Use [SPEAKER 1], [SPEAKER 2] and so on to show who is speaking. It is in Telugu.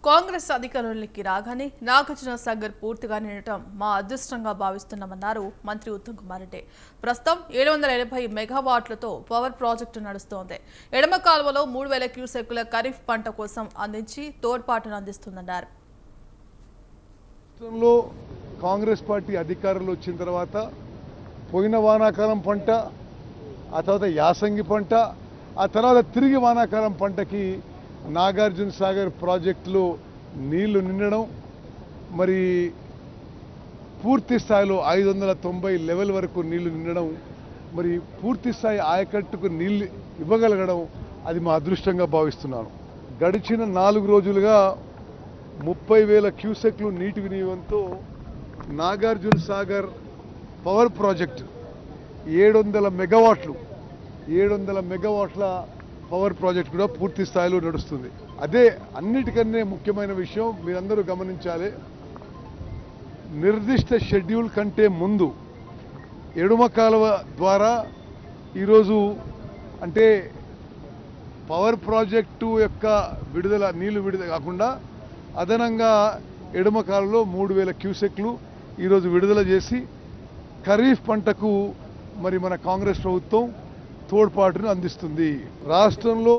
[SPEAKER 1] కాంగ్రెస్ అధికారంలోకి రాగానే నాగార్జున సాగర్ పూర్తిగా నిండటం మా అదృష్టంగా భావిస్తున్నామన్నారు మంత్రి ఉత్తమ్ కుమార్ రెడ్డి. ప్రస్తుతం 780 మెగావాట్లతో పవర్ ప్రాజెక్టు నడుస్తోంది. ఎడమ కాలువలో 3000 క్యూసెక్కుల ఖరీఫ్ పంట కోసం అందించి తోడ్పాటును అందిస్తుందన్నారు.
[SPEAKER 2] కాంగ్రెస్ పార్టీ అధికారంలో వచ్చిన తర్వాత పోయిన వానాకాలం పంట, ఆ తర్వాత యాసంగి పంట, ఆ తర్వాత తిరిగి వానాకాలం పంటకి నాగార్జున సాగర్ ప్రాజెక్టులో నీళ్లు నిండడం, మరి పూర్తి స్థాయిలో 590 లెవెల్ వరకు నీళ్లు నిండడం, మరి పూర్తి స్థాయి ఆయకట్టుకు నీళ్లు ఇవ్వగలగడం అది మా అదృష్టంగా భావిస్తున్నాను. గడిచిన 4 రోజులుగా 30,000 క్యూసెక్లు నీటి వినియోగంతో నాగార్జున సాగర్ పవర్ ప్రాజెక్టు 700 మెగావాట్ల పవర్ ప్రాజెక్ట్ కూడా పూర్తి స్థాయిలో నడుస్తుంది. అదే అన్నిటికన్నా ముఖ్యమైన విషయం మీరందరూ గమనించాలి. నిర్దిష్ట షెడ్యూల్ కంటే ముందు ఎడమ కాలువ ద్వారా ఈరోజు అంటే పవర్ ప్రాజెక్టు యొక్క నీళ్లు విడుదల కాకుండా అదనంగా ఎడమ కాలువలో 3,000 క్యూసెక్లు ఈరోజు విడుదల చేసి ఖరీఫ్ పంటకు మరి మన కాంగ్రెస్ ప్రభుత్వం తోడ్పాటును అందిస్తుంది. రాష్ట్రంలో